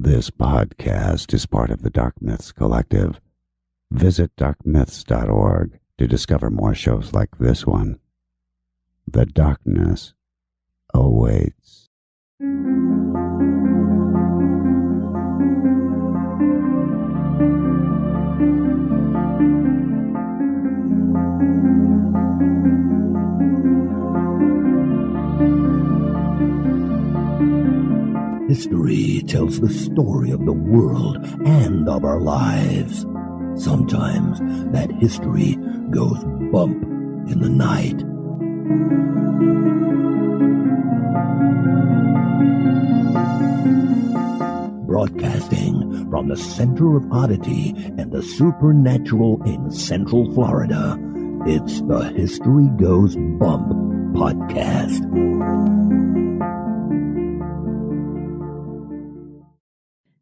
This podcast is part of the Dark Myths Collective. Visit darkmyths.org to discover more shows like this one. The darkness awaits. History tells the story of the world and of our lives. Sometimes that history goes bump in the night. Broadcasting from the center of oddity and the supernatural in Central Florida, it's the History Goes Bump podcast.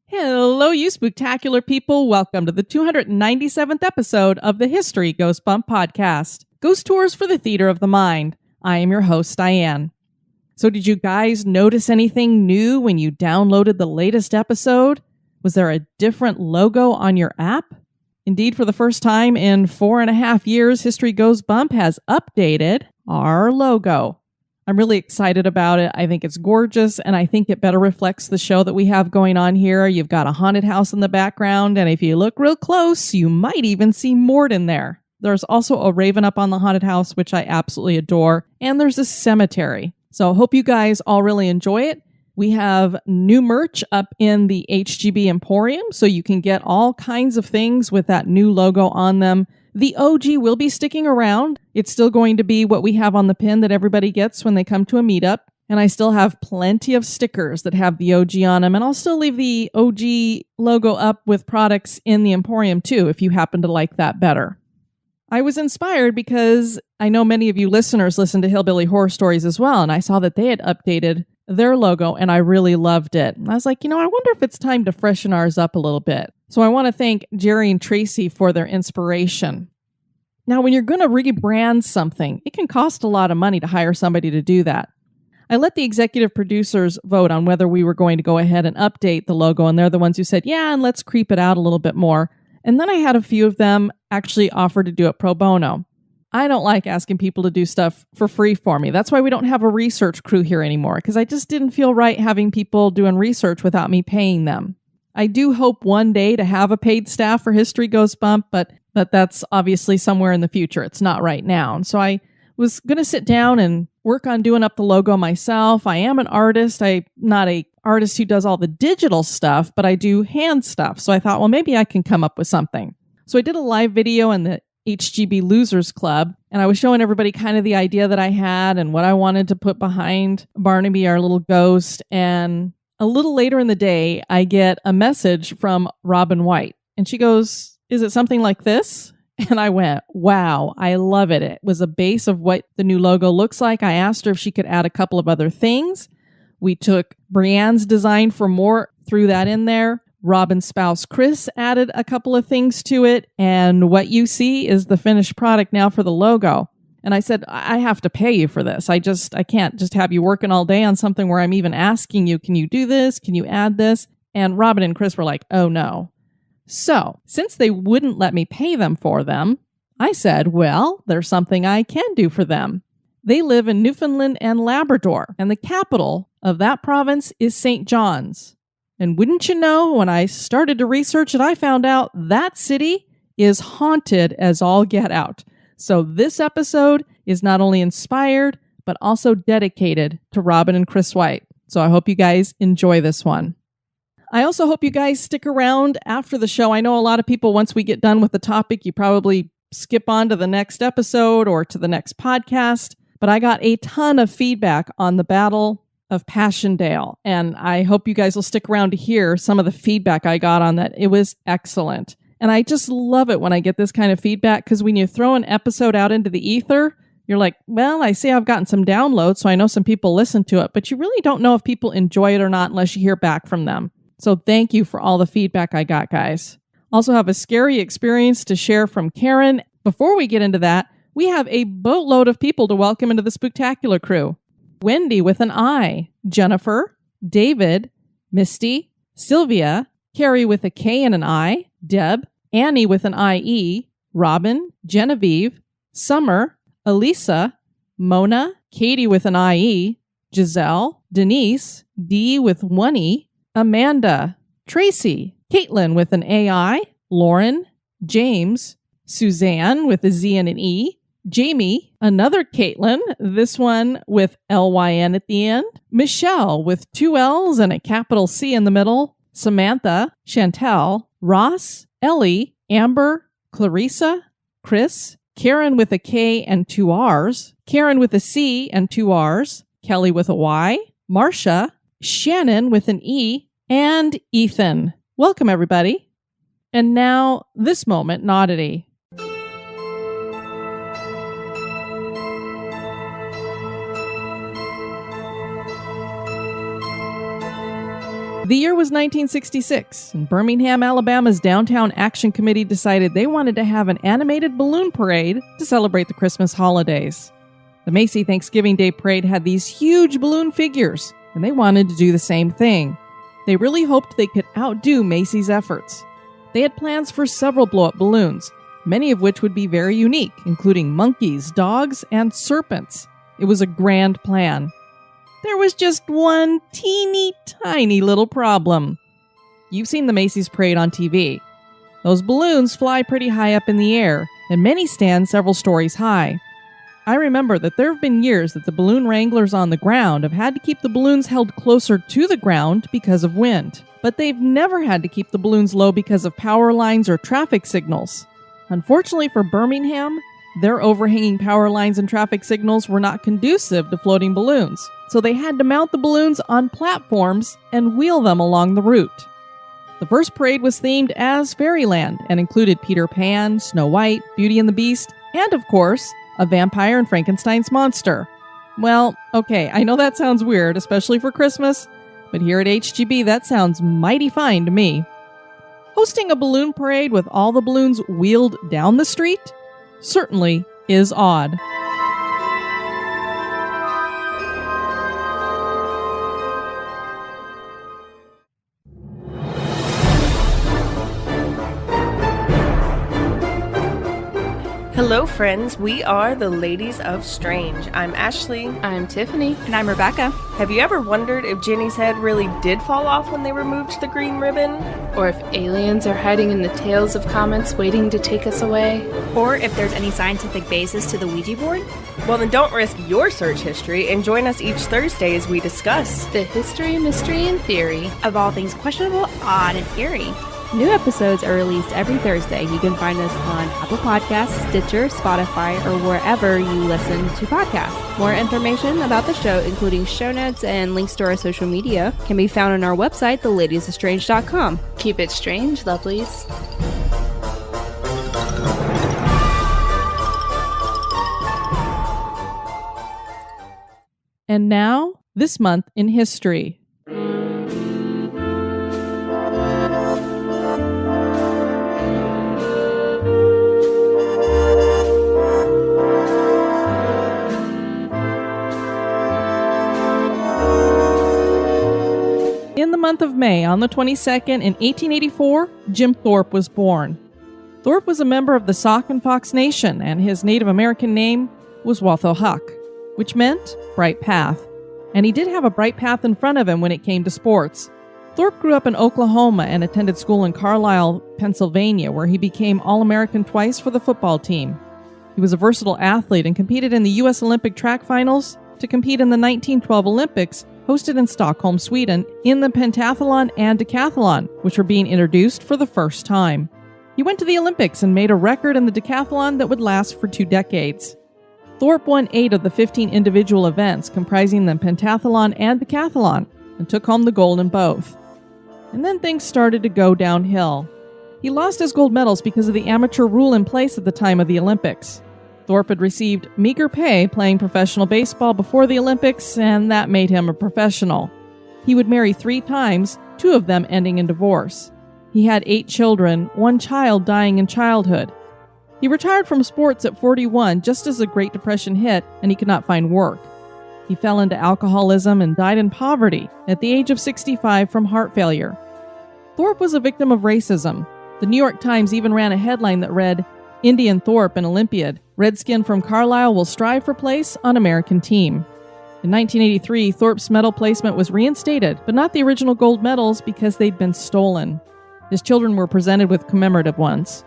Hello, you spooktacular people. Welcome to the 297th episode of the History Goes Bump podcast, Ghost Tours for the Theater of the Mind. I am your host, Diane. So did you guys notice anything new when you downloaded the latest episode? Was there a different logo on your app? Indeed, for the first time in 4.5 years, History Goes Bump has updated our logo. I'm really excited about it. I think it's gorgeous, and I think it better reflects the show that we have going on here. You've got a haunted house in the background, and if you look real close, you might even see Mort in there. There's also a raven up on the haunted house, which I absolutely adore, and there's a cemetery. So I hope you guys all really enjoy it. We have new merch up in the HGB Emporium, so you can get all kinds of things with that new logo on them. The OG will be sticking around. It's still going to be what we have on the pin that everybody gets when they come to a meetup. And I still have plenty of stickers that have the OG on them. And I'll still leave the OG logo up with products in the Emporium too, if you happen to like that better. I was inspired because I know many of you listeners listen to Hillbilly Horror Stories as well. And I saw that they had updated their logo and I really loved it. And I was like, I wonder if it's time to freshen ours up a little bit. So I want to thank Jerry and Tracy for their inspiration. Now, when you're going to rebrand something, it can cost a lot of money to hire somebody to do that. I let the executive producers vote on whether we were going to go ahead and update the logo, and they're the ones who said, yeah, and let's creep it out a little bit more. And then I had a few of them actually offer to do it pro bono. I don't like asking people to do stuff for free for me. That's why we don't have a research crew here anymore, because I just didn't feel right having people doing research without me paying them. I do hope one day to have a paid staff for History Goes Bump, but that's obviously somewhere in the future. It's not right now. And so I was going to sit down and work on doing up the logo myself. I am an artist. I'm not an artist who does all the digital stuff, but I do hand stuff. So I thought, well, maybe I can come up with something. So I did a live video in the HGB Losers Club, and I was showing everybody kind of the idea that I had and what I wanted to put behind Barnaby, our little ghost. And a little later in the day, I get a message from Robin White, and she goes, is it something like this? And I went, wow, I love it. It was a base of what the new logo looks like. I asked her if she could add a couple of other things. We took Brianne's design for Mort, threw that in there. Robin's spouse, Chris, added a couple of things to it. And what you see is the finished product now for the logo. And I said, I have to pay you for this. I can't just have you working all day on something where I'm even asking you, can you do this? Can you add this? And Robin and Chris were like, oh no. So since they wouldn't let me pay them for them, I said, well, there's something I can do for them. They live in Newfoundland and Labrador, and the capital of that province is St. John's. And wouldn't you know, when I started to research it, I found out that city is haunted as all get out. So this episode is not only inspired, but also dedicated to Robin and Chris White. So I hope you guys enjoy this one. I also hope you guys stick around after the show. I know a lot of people, once we get done with the topic, you probably skip on to the next episode or to the next podcast. But I got a ton of feedback on the Battle of Passchendaele, and I hope you guys will stick around to hear some of the feedback I got on that. It was excellent. And I just love it when I get this kind of feedback, because when you throw an episode out into the ether, you're like, well, I see I've gotten some downloads, so I know some people listen to it, but you really don't know if people enjoy it or not unless you hear back from them. So thank you for all the feedback I got, guys. Also have a scary experience to share from Karen. Before we get into that, we have a boatload of people to welcome into the Spooktacular crew. Wendy with an I, Jennifer, David, Misty, Sylvia, Carrie with a K and an I, Deb, Annie with an IE, Robin, Genevieve, Summer, Elisa, Mona, Katie with an IE, Giselle, Denise, D with one E, Amanda, Tracy, Caitlin with an AI, Lauren, James, Suzanne with a Z and an E, Jamie, another Caitlin, this one with LYN at the end, Michelle with two L's and a capital C in the middle, Samantha, Chantel, Ross, Ellie, Amber, Clarissa, Chris, Karen with a K and two R's, Karen with a C and two R's, Kelly with a Y, Marcia, Shannon with an E, and Ethan. Welcome, everybody. And now, this moment in Oddity. The year was 1966, and Birmingham, Alabama's Downtown Action Committee decided they wanted to have an animated balloon parade to celebrate the Christmas holidays. The Macy Thanksgiving Day Parade had these huge balloon figures, and they wanted to do the same thing. They really hoped they could outdo Macy's efforts. They had plans for several blow-up balloons, many of which would be very unique, including monkeys, dogs, and serpents. It was a grand plan. There was just one teeny tiny little problem. You've seen the Macy's parade on TV. Those balloons fly pretty high up in the air, and many stand several stories high. I remember that there have been years that the balloon wranglers on the ground have had to keep the balloons held closer to the ground because of wind, but they've never had to keep the balloons low because of power lines or traffic signals. Unfortunately for Birmingham, their overhanging power lines and traffic signals were not conducive to floating balloons, so they had to mount the balloons on platforms and wheel them along the route. The first parade was themed as Fairyland and included Peter Pan, Snow White, Beauty and the Beast, and of course, a vampire and Frankenstein's monster. Well, okay, I know that sounds weird, especially for Christmas, but here at HGB that sounds mighty fine to me. Hosting a balloon parade with all the balloons wheeled down the street certainly is odd. Hello friends, we are the Ladies of Strange. I'm Ashley. I'm Tiffany. And I'm Rebecca. Have you ever wondered if Jenny's head really did fall off when they removed the green ribbon? Or if aliens are hiding in the tails of comets waiting to take us away? Or if there's any scientific basis to the Ouija board? Well then don't risk your search history and join us each Thursday as we discuss the history, mystery, and theory of all things questionable, odd, and eerie. New episodes are released every Thursday. You can find us on Apple Podcasts, Stitcher, Spotify, or wherever you listen to podcasts. More information about the show, including show notes and links to our social media, can be found on our website, theladiesofstrange.com. Keep it strange, lovelies. And now, this month in history. In the month of May, on the 22nd, in 1884, Jim Thorpe was born. Thorpe was a member of the Sauk and Fox Nation, and his Native American name was Wathohuk, which meant bright path. And he did have a bright path in front of him when it came to sports. Thorpe grew up in Oklahoma and attended school in Carlisle, Pennsylvania, where he became All-American twice for the football team. He was a versatile athlete and competed in the U.S. Olympic track finals to compete in the 1912 Olympics, hosted in Stockholm, Sweden, in the pentathlon and decathlon, which were being introduced for the first time. He went to the Olympics and made a record in the decathlon that would last for 2 decades. Thorpe won 8 of the 15 individual events comprising the pentathlon and decathlon, and took home the gold in both. And then things started to go downhill. He lost his gold medals because of the amateur rule in place at the time of the Olympics. Thorpe had received meager pay playing professional baseball before the Olympics, and that made him a professional. He would marry 3 times, 2 of them ending in divorce. He had 8 children, 1 child dying in childhood. He retired from sports at 41 just as the Great Depression hit and he could not find work. He fell into alcoholism and died in poverty at the age of 65 from heart failure. Thorpe was a victim of racism. The New York Times even ran a headline that read, "Indian Thorpe an Olympiad. Redskin from Carlisle will strive for place on American team." In 1983, Thorpe's medal placement was reinstated, but not the original gold medals because they'd been stolen. His children were presented with commemorative ones.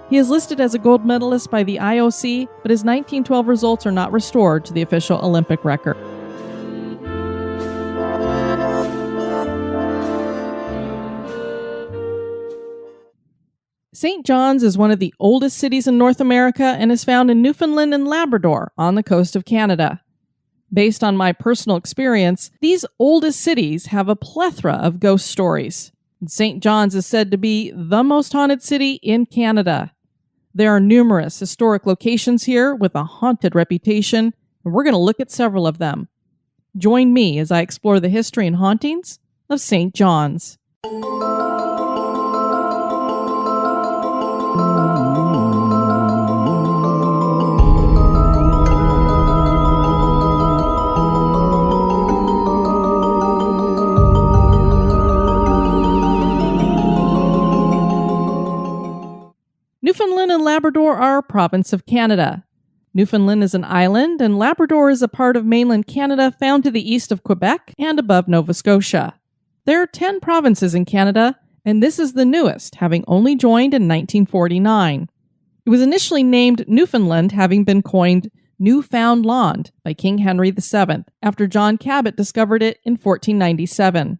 He is listed as a gold medalist by the IOC, but his 1912 results are not restored to the official Olympic record. St. John's is one of the oldest cities in North America and is found in Newfoundland and Labrador on the coast of Canada. Based on my personal experience, these oldest cities have a plethora of ghost stories. St. John's is said to be the most haunted city in Canada. There are numerous historic locations here with a haunted reputation, and we're going to look at several of them. Join me as I explore the history and hauntings of St. John's. Newfoundland and Labrador are a province of Canada. Newfoundland is an island, and Labrador is a part of mainland Canada found to the east of Quebec and above Nova Scotia. There are 10 provinces in Canada, and this is the newest, having only joined in 1949. It was initially named Newfoundland, having been coined Newfoundland by King Henry VII, after John Cabot discovered it in 1497.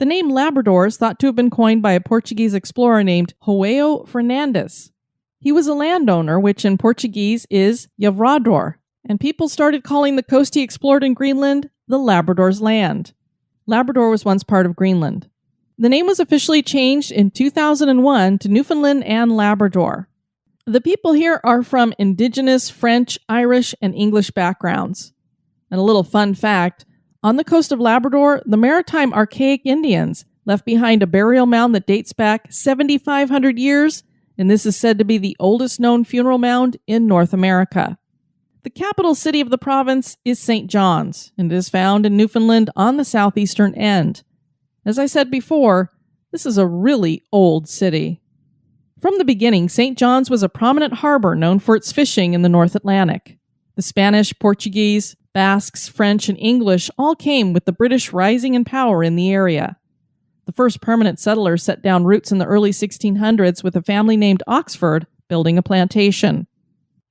The name Labrador is thought to have been coined by a Portuguese explorer named AUIO Fernandes. He was a landowner, which in Portuguese is Lavrador, and people started calling the coast he explored in Greenland the Labrador's Land. Labrador was once part of Greenland. The name was officially changed in 2001 to Newfoundland and Labrador. The people here are from Indigenous, French, Irish, and English backgrounds. And a little fun fact, on the coast of Labrador, the maritime archaic Indians left behind a burial mound that dates back 7,500 years, and this is said to be the oldest known funeral mound in North America. The capital city of the province is St. John's, and it is found in Newfoundland on the southeastern end. As I said before, this is a really old city. From the beginning, St. John's was a prominent harbor known for its fishing in the North Atlantic. The Spanish, Portuguese, Basques, French, and English all came with the British rising in power in the area. The first permanent settlers set down roots in the early 1600s with a family named Oxford building a plantation.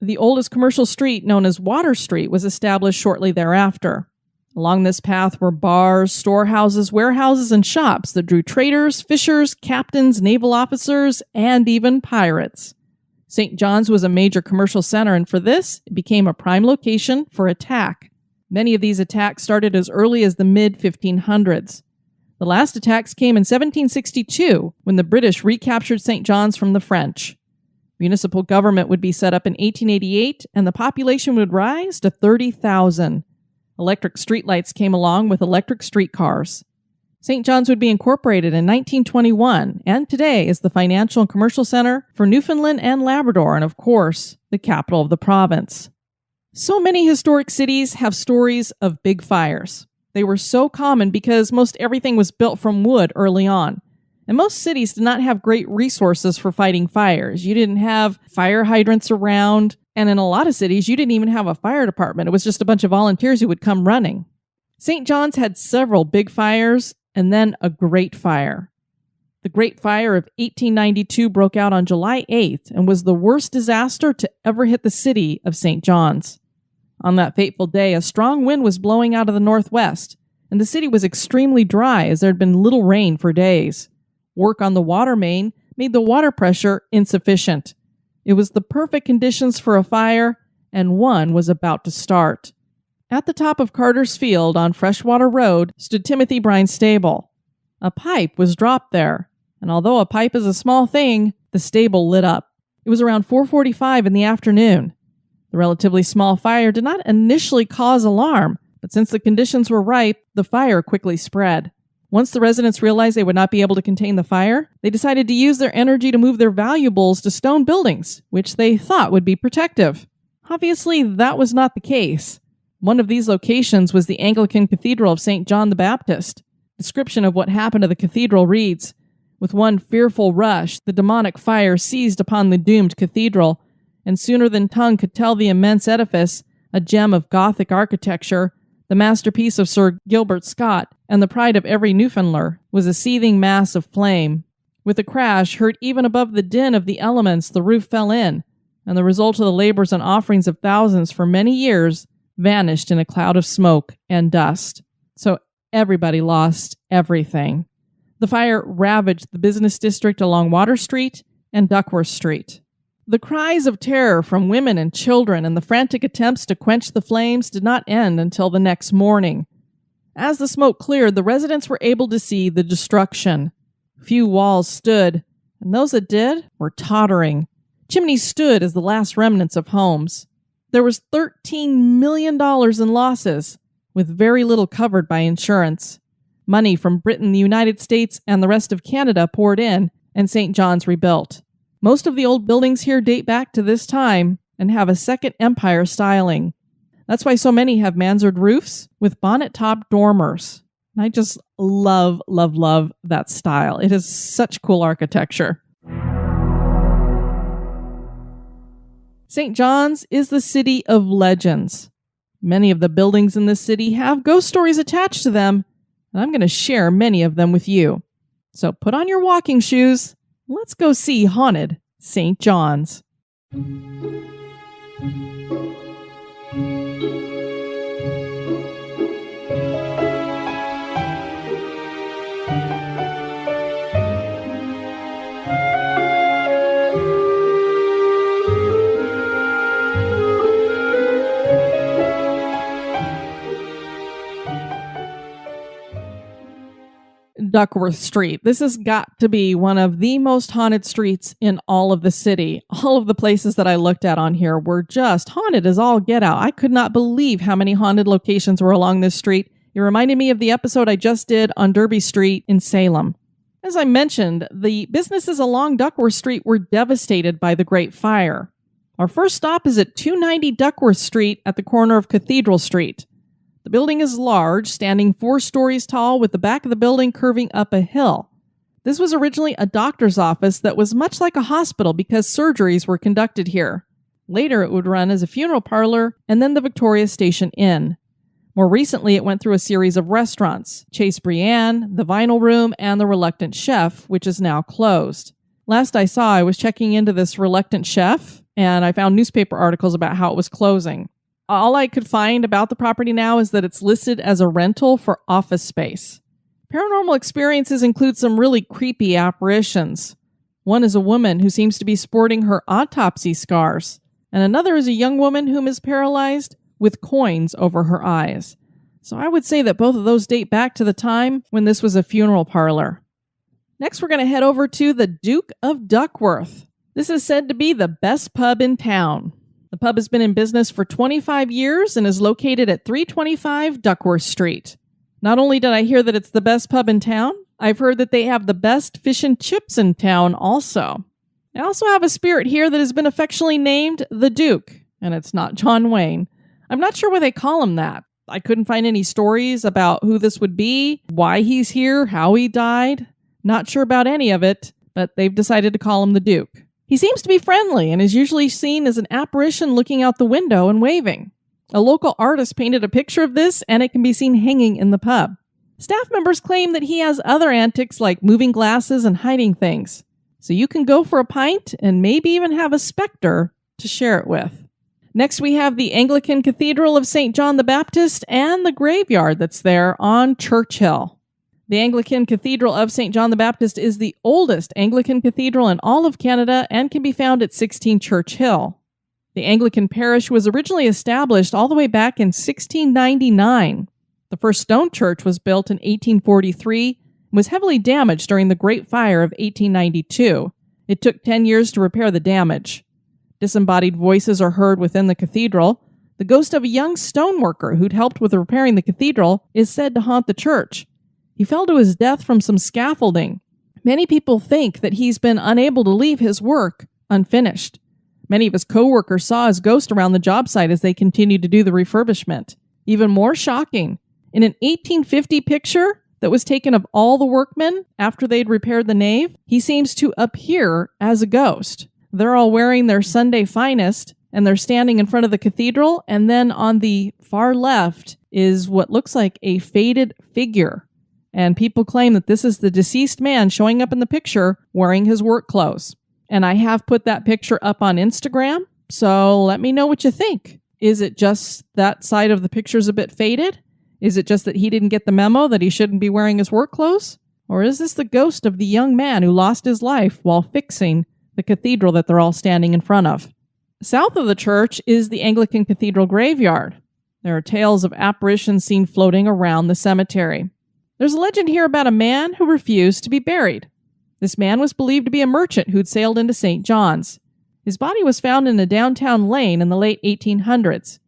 The oldest commercial street, known as Water Street, was established shortly thereafter. Along this path were bars, storehouses, warehouses, and shops that drew traders, fishers, captains, naval officers, and even pirates. St. John's was a major commercial center, and for this, it became a prime location for attack. Many of these attacks started as early as the mid-1500s. The last attacks came in 1762, when the British recaptured St. John's from the French. Municipal government would be set up in 1888, and the population would rise to 30,000. Electric streetlights came along with electric streetcars. St. John's would be incorporated in 1921, and today is the financial and commercial center for Newfoundland and Labrador, and of course, the capital of the province. So many historic cities have stories of big fires. They were so common because most everything was built from wood early on. And most cities did not have great resources for fighting fires. You didn't have fire hydrants around, and in a lot of cities, you didn't even have a fire department. It was just a bunch of volunteers who would come running. St. John's had several big fires and then a Great Fire. The Great Fire of 1892 broke out on July 8th and was the worst disaster to ever hit the city of St. John's. On that fateful day, a strong wind was blowing out of the northwest, and the city was extremely dry as there had been little rain for days. Work on the water main made the water pressure insufficient. It was the perfect conditions for a fire, and one was about to start. At the top of Carter's Field on Freshwater Road stood Timothy Brine's stable. A pipe was dropped there, and although a pipe is a small thing, the stable lit up. It was around 4:45 in the afternoon. The relatively small fire did not initially cause alarm, but since the conditions were ripe, the fire quickly spread. Once the residents realized they would not be able to contain the fire, they decided to use their energy to move their valuables to stone buildings, which they thought would be protective. Obviously, that was not the case. One of these locations was the Anglican Cathedral of St. John the Baptist. Description of what happened to the cathedral reads, With one fearful rush, the demonic fire seized upon the doomed cathedral, and sooner than tongue could tell the immense edifice, a gem of Gothic architecture, the masterpiece of Sir Gilbert Scott, and the pride of every Newfoundlander, was a seething mass of flame. With a crash heard even above the din of the elements, the roof fell in, and the result of the labors and offerings of thousands for many years vanished in a cloud of smoke and dust. So everybody lost everything. The fire ravaged the business district along Water Street and Duckworth Street. The cries of terror from women and children and the frantic attempts to quench the flames did not end until the next morning. As the smoke cleared, the residents were able to see the destruction. Few walls stood, and those that did were tottering. Chimneys stood as the last remnants of homes. There was $13 million in losses, with very little covered by insurance. Money from Britain, the United States, and the rest of Canada poured in, and St. John's rebuilt. Most of the old buildings here date back to this time and have a Second Empire styling. That's why so many have mansard roofs with bonnet-top dormers. And I just love, love, love that style. It is such cool architecture. St. John's is the city of legends. Many of the buildings in this city have ghost stories attached to them, and I'm going to share many of them with you. So put on your walking shoes. Let's go see haunted St. John's. Duckworth Street. This has got to be one of the most haunted streets in all of the city. All of the places that I looked at on here were just haunted as all get out. I could not believe how many haunted locations were along this street. It reminded me of the episode I just did on Derby Street in Salem. As I mentioned, the businesses along Duckworth Street were devastated by the Great Fire. Our first stop is at 290 Duckworth Street at the corner of Cathedral Street. The building is large, standing 4 stories tall, with the back of the building curving up a hill. This was originally a doctor's office that was much like a hospital because surgeries were conducted here. Later, it would run as a funeral parlor and then the Victoria Station Inn. More recently, it went through a series of restaurants, Chase Brienne, the Vinyl Room, and the Reluctant Chef, which is now closed. Last I saw, I was checking into this Reluctant Chef, and I found newspaper articles about how it was closing. All I could find about the property now is that it's listed as a rental for office space. Paranormal experiences include some really creepy apparitions. One is a woman who seems to be sporting her autopsy scars, and another is a young woman whom is paralyzed with coins over her eyes. So I would say that both of those date back to the time when this was a funeral parlor. Next, we're going to head over to the Duke of Duckworth. This is said to be the best pub in town. The pub has been in business for 25 years and is located at 325 Duckworth Street. Not only did I hear that it's the best pub in town, I've heard that they have the best fish and chips in town also. I also have a spirit here that has been affectionately named the Duke, and it's not John Wayne. I'm not sure why they call him that. I couldn't find any stories about who this would be, why he's here, how he died. Not sure about any of it, but they've decided to call him the Duke. He seems to be friendly and is usually seen as an apparition looking out the window and waving. A local artist painted a picture of this, and it can be seen hanging in the pub. Staff members claim that he has other antics like moving glasses and hiding things. So you can go for a pint and maybe even have a specter to share it with. Next, we have the Anglican Cathedral of St. John the Baptist and the graveyard that's there on Churchill. The Anglican Cathedral of St. John the Baptist is the oldest Anglican cathedral in all of Canada and can be found at 16 Church Hill. The Anglican parish was originally established all the way back in 1699. The first stone church was built in 1843 and was heavily damaged during the Great Fire of 1892. It took 10 years to repair the damage. Disembodied voices are heard within the cathedral. The ghost of a young stoneworker who'd helped with repairing the cathedral is said to haunt the church. He fell to his death from some scaffolding. Many people think that he's been unable to leave his work unfinished. Many of his co-workers saw his ghost around the job site as they continued to do the refurbishment. Even more shocking, in an 1850 picture, that was taken of all the workmen after they'd repaired the nave, he seems to appear as a ghost. They're all wearing their Sunday finest, and they're standing in front of the cathedral, and then on the far left is what looks like a faded figure. And people claim that this is the deceased man showing up in the picture wearing his work clothes. And I have put that picture up on Instagram, so let me know what you think. Is it just that side of the picture's a bit faded? Is it just that he didn't get the memo that he shouldn't be wearing his work clothes? Or is this the ghost of the young man who lost his life while fixing the cathedral that they're all standing in front of? South of the church is the Anglican Cathedral graveyard. There are tales of apparitions seen floating around the cemetery. There's a legend here about a man who refused to be buried. This man was believed to be a merchant who'd sailed into St. John's. His body was found in a downtown lane in the late 1800s.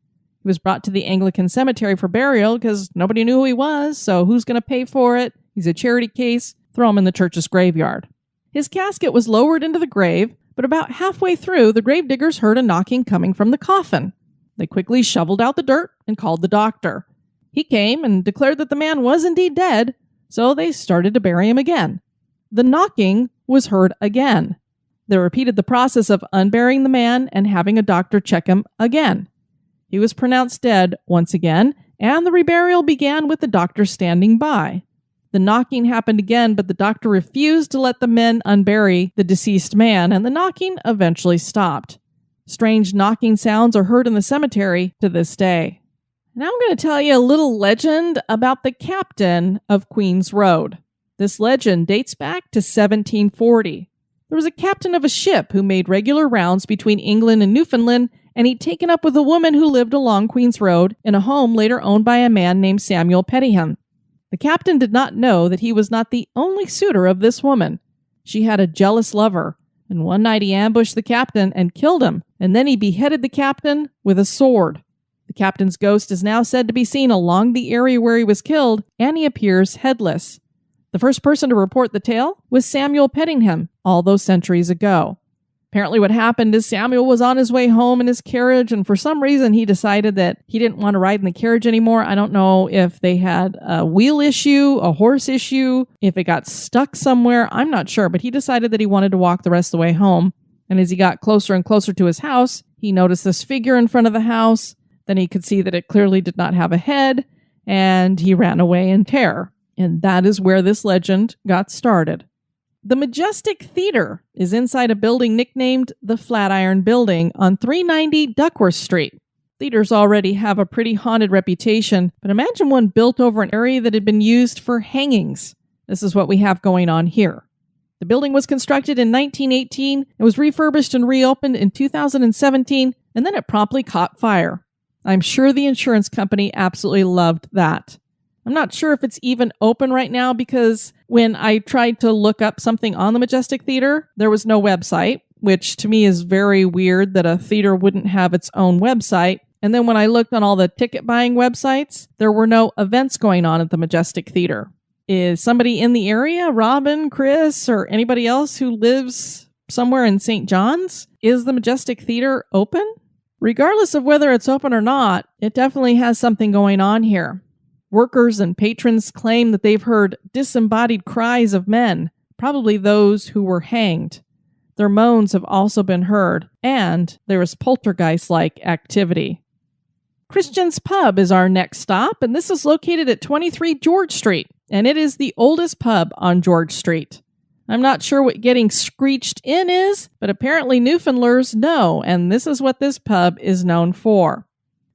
He was brought to the Anglican cemetery for burial because nobody knew who he was, so who's going to pay for it? He's a charity case. Throw him in the church's graveyard. His casket was lowered into the grave, but about halfway through, the gravediggers heard a knocking coming from the coffin. They quickly shoveled out the dirt and called the doctor. He came and declared that the man was indeed dead, so they started to bury him again. The knocking was heard again. They repeated the process of unburying the man and having a doctor check him again. He was pronounced dead once again, and the reburial began with the doctor standing by. The knocking happened again, but the doctor refused to let the men unbury the deceased man, and the knocking eventually stopped. Strange knocking sounds are heard in the cemetery to this day. Now I'm going to tell you a little legend about the captain of Queen's Road. This legend dates back to 1740. There was a captain of a ship who made regular rounds between England and Newfoundland, and he'd taken up with a woman who lived along Queen's Road in a home later owned by a man named Samuel Pettingham. The captain did not know that he was not the only suitor of this woman. She had a jealous lover, and one night he ambushed the captain and killed him, and then he beheaded the captain with a sword. The captain's ghost is now said to be seen along the area where he was killed, and he appears headless. The first person to report the tale was Samuel Pettingham, all those centuries ago. Apparently what happened is Samuel was on his way home in his carriage, and for some reason he decided that he didn't want to ride in the carriage anymore. I don't know if they had a wheel issue, a horse issue, if it got stuck somewhere. I'm not sure, but he decided that he wanted to walk the rest of the way home. And as he got closer and closer to his house, he noticed this figure in front of the house. Then he could see that it clearly did not have a head, and he ran away in terror. And that is where this legend got started. The Majestic Theater is inside a building nicknamed the Flatiron Building on 390 Duckworth Street. Theaters already have a pretty haunted reputation, but imagine one built over an area that had been used for hangings. This is what we have going on here. The building was constructed in 1918, it was refurbished and reopened in 2017, and then it promptly caught fire. I'm sure the insurance company absolutely loved that. I'm not sure if it's even open right now because when I tried to look up something on the Majestic Theater, there was no website, which to me is very weird that a theater wouldn't have its own website. And then when I looked on all the ticket buying websites, there were no events going on at the Majestic Theater. Is somebody in the area, Robin, Chris, or anybody else who lives somewhere in St. John's? Is the Majestic Theater open? Regardless of whether it's open or not, it definitely has something going on here. Workers and patrons claim that they've heard disembodied cries of men, probably those who were hanged. Their moans have also been heard, and there is poltergeist-like activity. Christian's Pub is our next stop, and this is located at 23 George Street, and it is the oldest pub on George Street. I'm not sure what getting screeched in is, but apparently Newfoundlanders know, and this is what this pub is known for.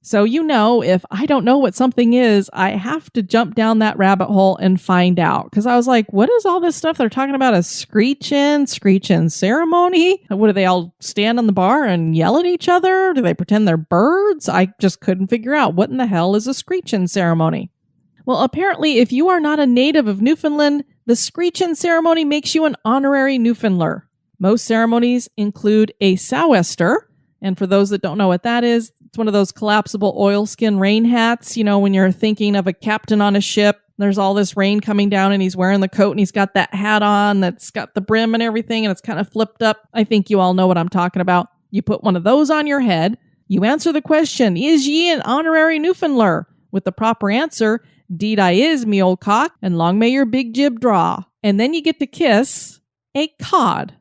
So if I don't know what something is, I have to jump down that rabbit hole and find out. Because I was like, what is all this stuff they're talking about? A screech-in ceremony? What, do they all stand on the bar and yell at each other? Do they pretend they're birds? I just couldn't figure out what in the hell is a screech-in ceremony. Well, apparently, if you are not a native of Newfoundland, the screech-in ceremony makes you an honorary Newfoundlander. Most ceremonies include a sou'wester. And for those that don't know what that is, it's one of those collapsible oilskin rain hats. When you're thinking of a captain on a ship, there's all this rain coming down and he's wearing the coat and he's got that hat on that's got the brim and everything and it's kind of flipped up. I think you all know what I'm talking about. You put one of those on your head. You answer the question, is ye an honorary Newfoundlander? With the proper answer, "Deed I is, me old cock, and long may your big jib draw." And then you get to kiss a cod.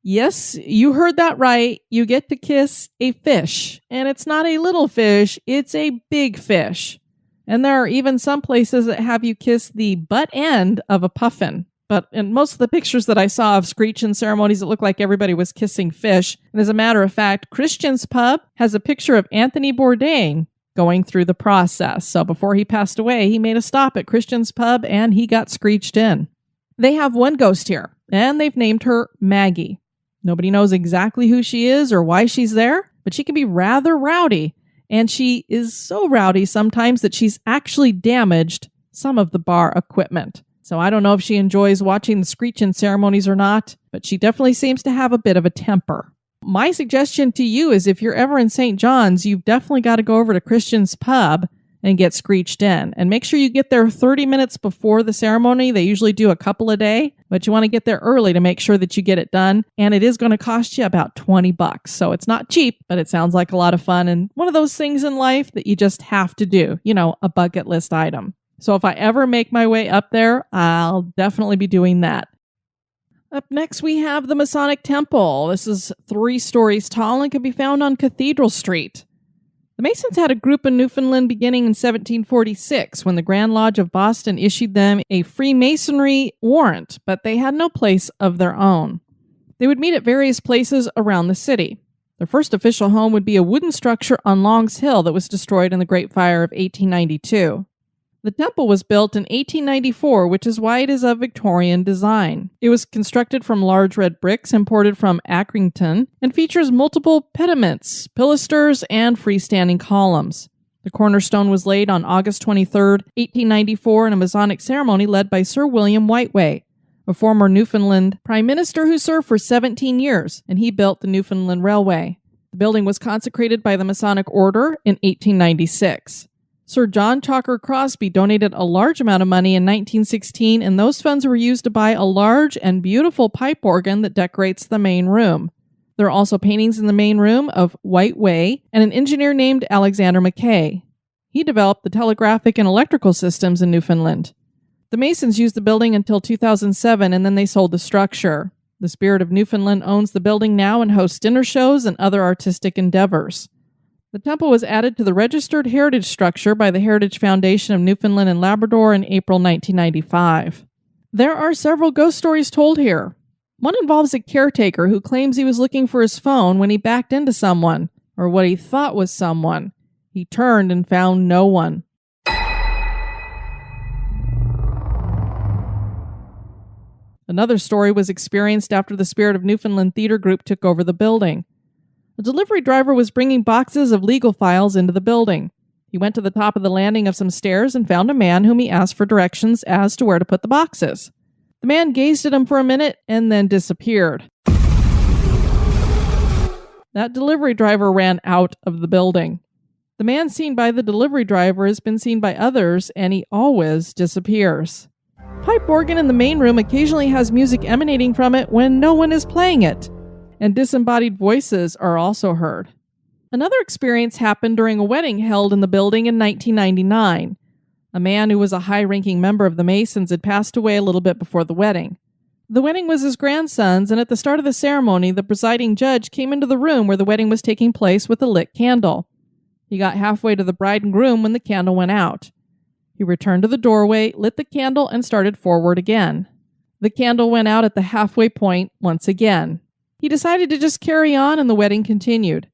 Yes, you heard that right. You get to kiss a fish. And it's not a little fish, it's a big fish. And there are even some places that have you kiss the butt end of a puffin. But in most of the pictures that I saw of screechin' ceremonies, it looked like everybody was kissing fish. And as a matter of fact, Christian's Pub has a picture of Anthony Bourdain going through the process. So before he passed away, he made a stop at Christian's Pub and he got screeched in. They have one ghost here, and they've named her Maggie. Nobody knows exactly who she is or why she's there, but she can be rather rowdy. And she is so rowdy sometimes that she's actually damaged some of the bar equipment. So I don't know if she enjoys watching the screeching ceremonies or not, but she definitely seems to have a bit of a temper. My suggestion to you is if you're ever in St. John's, you've definitely got to go over to Christian's Pub and get screeched in. And make sure you get there 30 minutes before the ceremony. They usually do a couple a day, but you want to get there early to make sure that you get it done. And it is going to cost you about $20. So it's not cheap, but it sounds like a lot of fun. And one of those things in life that you just have to do, a bucket list item. So if I ever make my way up there, I'll definitely be doing that. Up next, we have the Masonic Temple. This is 3 stories tall and can be found on Cathedral Street. The Masons had a group in Newfoundland beginning in 1746 when the Grand Lodge of Boston issued them a Freemasonry warrant, but they had no place of their own. They would meet at various places around the city. Their first official home would be a wooden structure on Long's Hill that was destroyed in the Great Fire of 1892. The temple was built in 1894, which is why it is of Victorian design. It was constructed from large red bricks imported from Accrington and features multiple pediments, pilasters, and freestanding columns. The cornerstone was laid on August 23, 1894 in a Masonic ceremony led by Sir William Whiteway, a former Newfoundland Prime Minister who served for 17 years, and he built the Newfoundland Railway. The building was consecrated by the Masonic Order in 1896. Sir John Chalker Crosby donated a large amount of money in 1916, and those funds were used to buy a large and beautiful pipe organ that decorates the main room. There are also paintings in the main room of Whiteway and an engineer named Alexander Mackay. He developed the telegraphic and electrical systems in Newfoundland. The Masons used the building until 2007, and then they sold the structure. The Spirit of Newfoundland owns the building now and hosts dinner shows and other artistic endeavors. The temple was added to the Registered Heritage Structure by the Heritage Foundation of Newfoundland and Labrador in April 1995. There are several ghost stories told here. One involves a caretaker who claims he was looking for his phone when he backed into someone, or what he thought was someone. He turned and found no one. Another story was experienced after the Spirit of Newfoundland Theater Group took over the building. A delivery driver was bringing boxes of legal files into the building. He went to the top of the landing of some stairs and found a man whom he asked for directions as to where to put the boxes. The man gazed at him for a minute and then disappeared. That delivery driver ran out of the building. The man seen by the delivery driver has been seen by others, and he always disappears. Pipe organ in the main room occasionally has music emanating from it when no one is playing it, and disembodied voices are also heard. Another experience happened during a wedding held in the building in 1999. A man who was a high-ranking member of the Masons had passed away a little bit before the wedding. The wedding was his grandson's, and at the start of the ceremony, the presiding judge came into the room where the wedding was taking place with a lit candle. He got halfway to the bride and groom when the candle went out. He returned to the doorway, lit the candle, and started forward again. The candle went out at the halfway point once again. He decided to just carry on, and the wedding continued.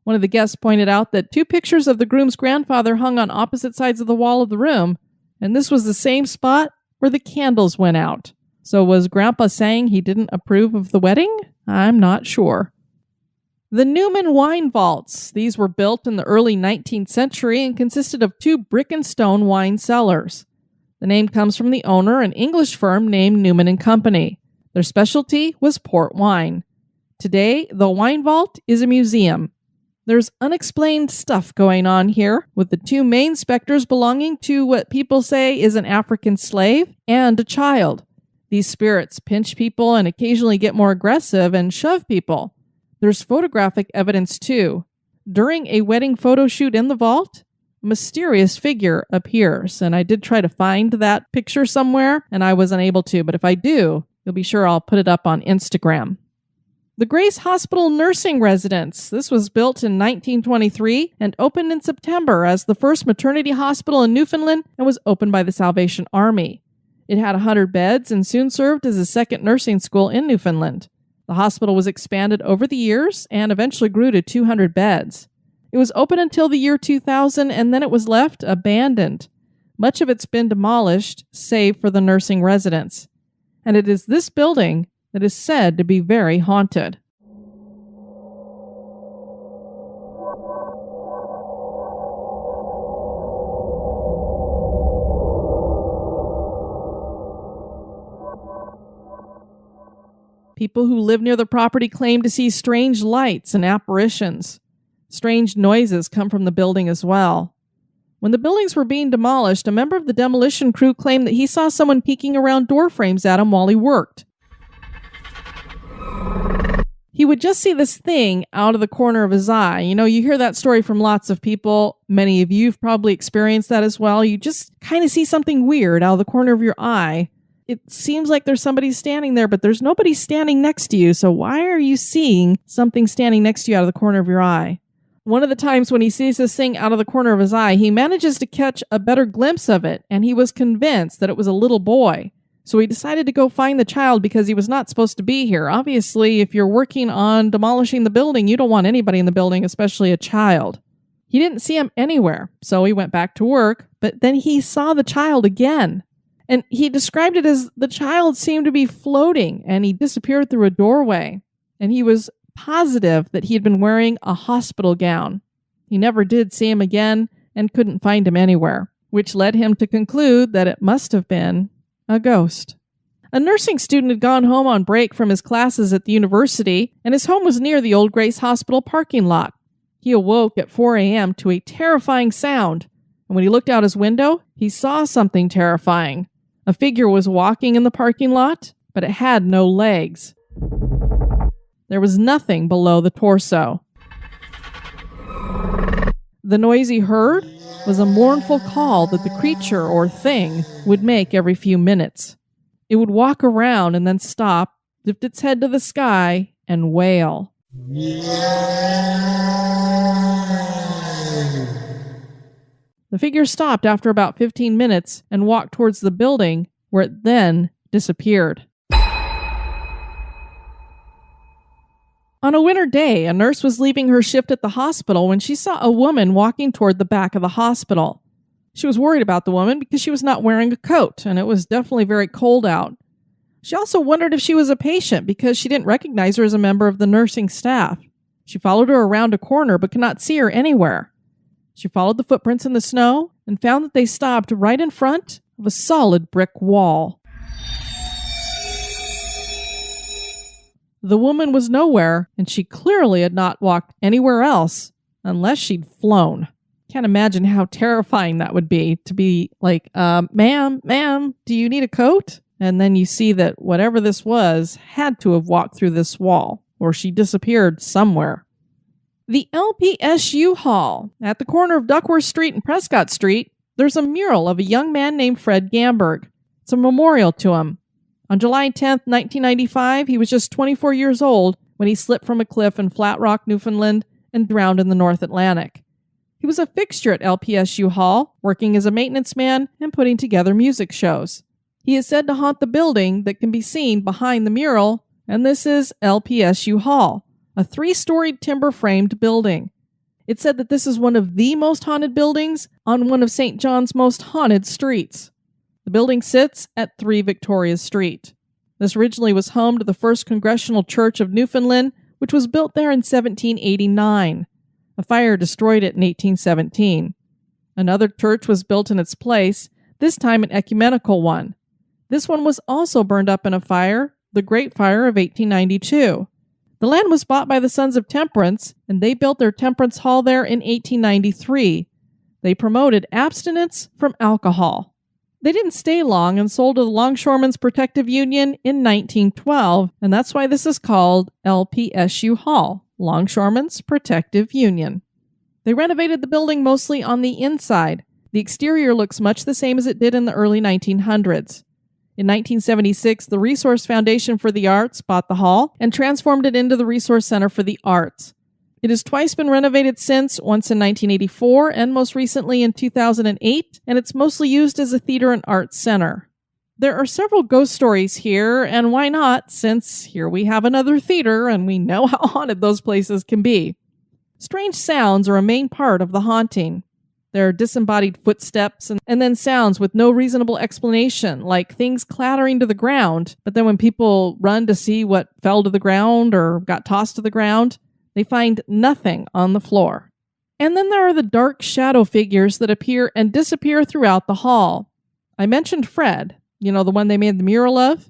One of the guests pointed out that 2 pictures of the groom's grandfather hung on opposite sides of the wall of the room, and this was the same spot where the candles went out. So was Grandpa saying he didn't approve of the wedding? I'm not sure. The Newman wine vaults. These were built in the early 19th century and consisted of 2 brick and stone wine cellars. The name comes from the owner, an English firm named Newman and Company. Their specialty was port wine. Today, the wine vault is a museum. There's unexplained stuff going on here, with the 2 main specters belonging to what people say is an African slave and a child. These spirits pinch people and occasionally get more aggressive and shove people. There's photographic evidence too. During a wedding photo shoot in the vault, mysterious figure appears. And I did try to find that picture somewhere, and I was unable to. But if I do, you'll be sure I'll put it up on Instagram. The Grace Hospital Nursing Residence. This was built in 1923 and opened in September as the first maternity hospital in Newfoundland and was opened by the Salvation Army. It had 100 beds and soon served as a second nursing school in Newfoundland. The hospital was expanded over the years and eventually grew to 200 beds. It was open until the year 2000 and then it was left abandoned. Much of it's been demolished, save for the nursing residence. And it is this building that is said to be very haunted. People who live near the property claim to see strange lights and apparitions. Strange noises come from the building as well. When the buildings were being demolished, a member of the demolition crew claimed that he saw someone peeking around door frames at him while he worked. He would just see this thing out of the corner of his eye. You know, you hear that story from lots of people. Many of you have probably experienced that as well. You just kind of see something weird out of the corner of your eye. It seems like there's somebody standing there, but there's nobody standing next to you. So why are you seeing something standing next to you out of the corner of your eye? One of the times when he sees this thing out of the corner of his eye, he manages to catch a better glimpse of it, and he was convinced that it was a little boy. So he decided to go find the child because he was not supposed to be here. Obviously, if you're working on demolishing the building, you don't want anybody in the building, especially a child. He didn't see him anywhere, so he went back to work, but then he saw the child again. And he described it as the child seemed to be floating, and he disappeared through a doorway. And he was positive that he had been wearing a hospital gown. He never did see him again and couldn't find him anywhere, which led him to conclude that it must have been a ghost. A nursing student had gone home on break from his classes at the university, and his home was near the Old Grace Hospital parking lot. He awoke at 4 a.m. to a terrifying sound, and when he looked out his window, he saw something terrifying. A figure was walking in the parking lot, but it had no legs. There was nothing below the torso. The noise he heard was a mournful call that the creature or thing would make every few minutes. It would walk around and then stop, lift its head to the sky, and wail. The figure stopped after about 15 minutes and walked towards the building, where it then disappeared. On a winter day, a nurse was leaving her shift at the hospital when she saw a woman walking toward the back of the hospital. She was worried about the woman because she was not wearing a coat, and it was definitely very cold out. She also wondered if she was a patient because she didn't recognize her as a member of the nursing staff. She followed her around a corner but could not see her anywhere. She followed the footprints in the snow and found that they stopped right in front of a solid brick wall. The woman was nowhere, and she clearly had not walked anywhere else unless she'd flown. Can't imagine how terrifying that would be to be like, ma'am, do you need a coat? And then you see that whatever this was had to have walked through this wall, or she disappeared somewhere. The LPSU Hall. At the corner of Duckworth Street and Prescott Street, there's a mural of a young man named Fred Gamberg. It's a memorial to him. On July 10th, 1995, he was just 24 years old when he slipped from a cliff in Flat Rock, Newfoundland, and drowned in the North Atlantic. He was a fixture at LPSU Hall, working as a maintenance man and putting together music shows. He is said to haunt the building that can be seen behind the mural, and this is LPSU Hall, a 3-storied timber-framed building. It's said that this is one of the most haunted buildings on one of St. John's most haunted streets. The building sits at 3 Victoria Street. This originally was home to the First Congregational Church of Newfoundland, which was built there in 1789. A fire destroyed it in 1817. Another church was built in its place, this time an ecumenical one. This one was also burned up in a fire, the Great Fire of 1892. The land was bought by the Sons of Temperance, and they built their Temperance Hall there in 1893. They promoted abstinence from alcohol. They didn't stay long and sold to the Longshoremen's Protective Union in 1912, and that's why this is called LPSU Hall, Longshoremen's Protective Union. They renovated the building mostly on the inside. The exterior looks much the same as it did in the early 1900s. In 1976, the Resource Foundation for the Arts bought the hall and transformed it into the Resource Center for the Arts. It has twice been renovated since, once in 1984 and most recently in 2008, and it's mostly used as a theater and arts center. There are several ghost stories here, and why not, since here we have another theater and we know how haunted those places can be. Strange sounds are a main part of the haunting. There are disembodied footsteps and then sounds with no reasonable explanation, like things clattering to the ground, but then when people run to see what fell to the ground or got tossed to the ground, they find nothing on the floor. And then there are the dark shadow figures that appear and disappear throughout the hall. I mentioned Fred, the one they made the mural of.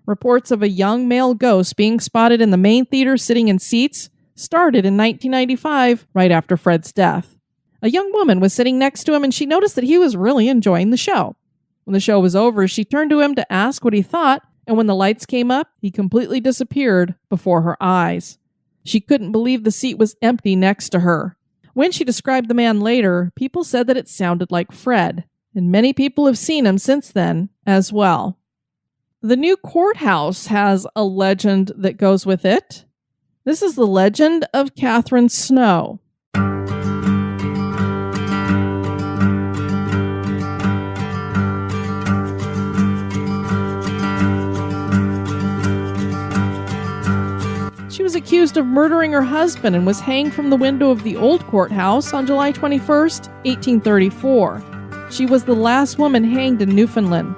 Reports of a young male ghost being spotted in the main theater sitting in seats started in 1995, right after Fred's death. A young woman was sitting next to him and she noticed that he was really enjoying the show. When the show was over, she turned to him to ask what he thought, and when the lights came up, he completely disappeared before her eyes. She couldn't believe the seat was empty next to her. When she described the man later, people said that it sounded like Fred, and many people have seen him since then as well. The new courthouse has a legend that goes with it. This is the legend of Catherine Snow. She was accused of murdering her husband and was hanged from the window of the old courthouse on July 21st, 1834. She was the last woman hanged in Newfoundland.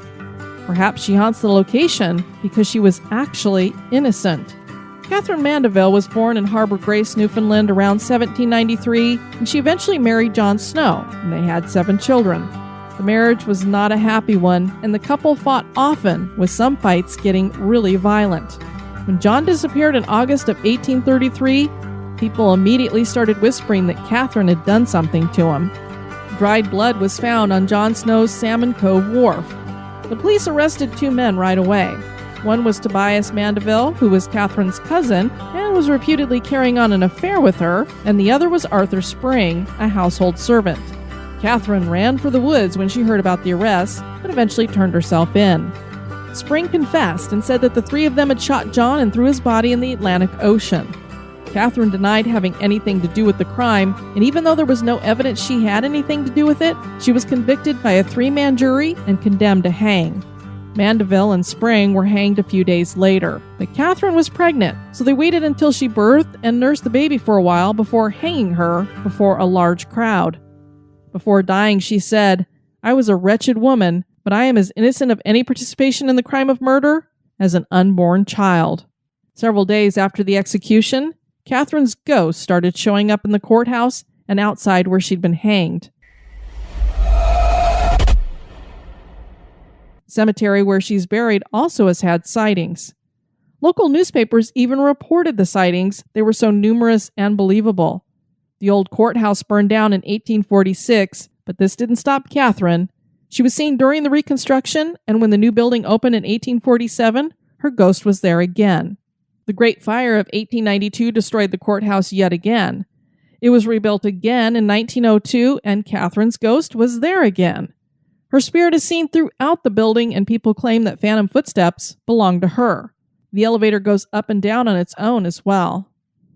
Perhaps she haunts the location because she was actually innocent. Catherine Mandeville was born in Harbor Grace, Newfoundland around 1793, and she eventually married John Snow, and they had 7 children. The marriage was not a happy one, and the couple fought often, with some fights getting really violent. When John disappeared in August of 1833, people immediately started whispering that Catherine had done something to him. Dried blood was found on John Snow's Salmon Cove wharf. The police arrested 2 men right away. One was Tobias Mandeville, who was Catherine's cousin and was reputedly carrying on an affair with her, and the other was Arthur Spring, a household servant. Catherine ran for the woods when she heard about the arrest, but eventually turned herself in. Spring confessed and said that the 3 of them had shot John and threw his body in the Atlantic Ocean. Catherine denied having anything to do with the crime, and even though there was no evidence she had anything to do with it, she was convicted by a 3-man jury and condemned to hang. Mandeville and Spring were hanged a few days later, but Catherine was pregnant, so they waited until she birthed and nursed the baby for a while before hanging her before a large crowd. Before dying, she said, "I was a wretched woman, but I am as innocent of any participation in the crime of murder as an unborn child." Several days after the execution, Catherine's ghost started showing up in the courthouse and outside where she'd been hanged. Cemetery where she's buried also has had sightings. Local newspapers even reported the sightings. They were so numerous and believable. The old courthouse burned down in 1846, but this didn't stop Catherine. She was seen during the reconstruction, and when the new building opened in 1847, her ghost was there again. The Great Fire of 1892 destroyed the courthouse yet again. It was rebuilt again in 1902, and Catherine's ghost was there again. Her spirit is seen throughout the building, and people claim that phantom footsteps belong to her. The elevator goes up and down on its own as well.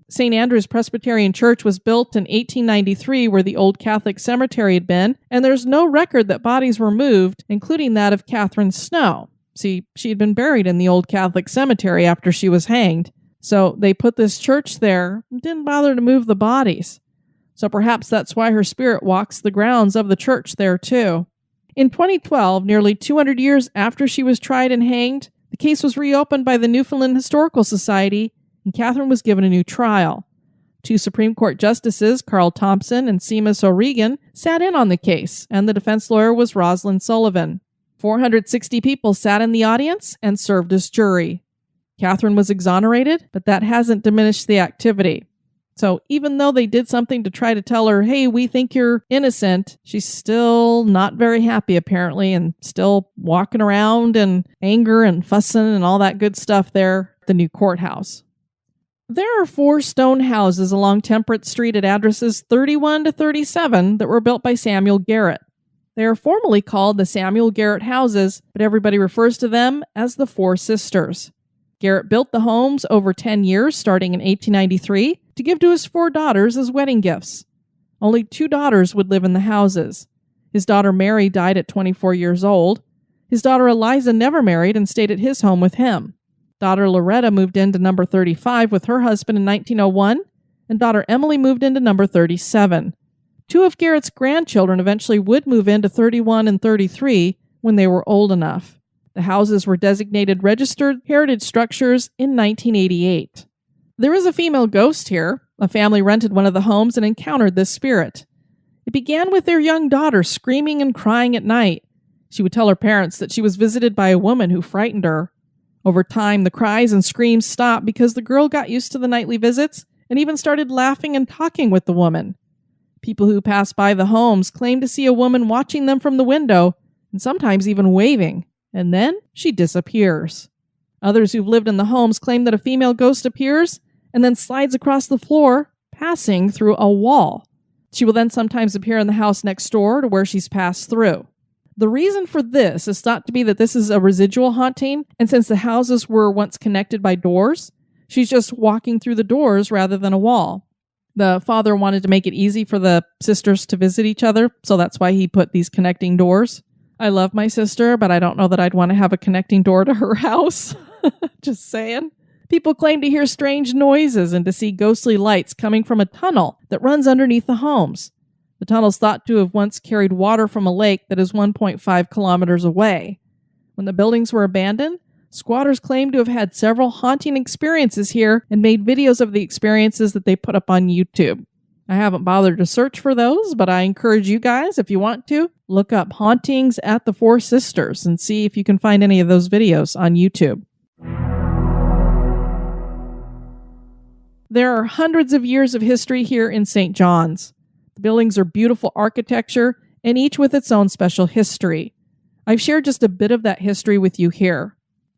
St. Andrew's Presbyterian Church was built in 1893 where the old Catholic cemetery had been, and there's no record that bodies were moved, including that of Catherine Snow. See, she had been buried in the old Catholic cemetery after she was hanged, so they put this church there and didn't bother to move the bodies. So perhaps that's why her spirit walks the grounds of the church there too. In 2012, nearly 200 years after she was tried and hanged, the case was reopened by the Newfoundland Historical Society, and Catherine was given a new trial. 2 Supreme Court justices, Carl Thompson and Seamus O'Regan, sat in on the case, and the defense lawyer was Rosalind Sullivan. 460 people sat in the audience and served as jury. Catherine was exonerated, but that hasn't diminished the activity. So even though they did something to try to tell her, hey, we think you're innocent, she's still not very happy apparently, and still walking around in anger and fussing and all that good stuff there at the new courthouse. There are 4 stone houses along Temperate Street at addresses 31 to 37 that were built by Samuel Garrett. They are formally called the Samuel Garrett houses, but everybody refers to them as the 4 Sisters. Garrett built the homes over 10 years, starting in 1893, to give to his 4 daughters as wedding gifts. Only 2 daughters would live in the houses. His daughter Mary died at 24 years old. His daughter Eliza never married and stayed at his home with him. Daughter Loretta moved into number 35 with her husband in 1901, and daughter Emily moved into number 37. 2 of Garrett's grandchildren eventually would move into 31 and 33 when they were old enough. The houses were designated registered heritage structures in 1988. There is a female ghost here. A family rented one of the homes and encountered this spirit. It began with their young daughter screaming and crying at night. She would tell her parents that she was visited by a woman who frightened her. Over time, the cries and screams stopped because the girl got used to the nightly visits and even started laughing and talking with the woman. People who passed by the homes claimed to see a woman watching them from the window and sometimes even waving, and then she disappears. Others who've lived in the homes claim that a female ghost appears and then slides across the floor, passing through a wall. She will then sometimes appear in the house next door to where she's passed through. The reason for this is thought to be that this is a residual haunting, and since the houses were once connected by doors, she's just walking through the doors rather than a wall. The father wanted to make it easy for the sisters to visit each other, so that's why he put these connecting doors. I love my sister, but I don't know that I'd want to have a connecting door to her house. Just saying. People claim to hear strange noises and to see ghostly lights coming from a tunnel that runs underneath the homes. The tunnel's thought to have once carried water from a lake that is 1.5 kilometers away. When the buildings were abandoned, squatters claimed to have had several haunting experiences here and made videos of the experiences that they put up on YouTube. I haven't bothered to search for those, but I encourage you guys, if you want to, look up Hauntings at the 4 Sisters and see if you can find any of those videos on YouTube. There are hundreds of years of history here in St. John's. The buildings are beautiful architecture, and each with its own special history. I've shared just a bit of that history with you here.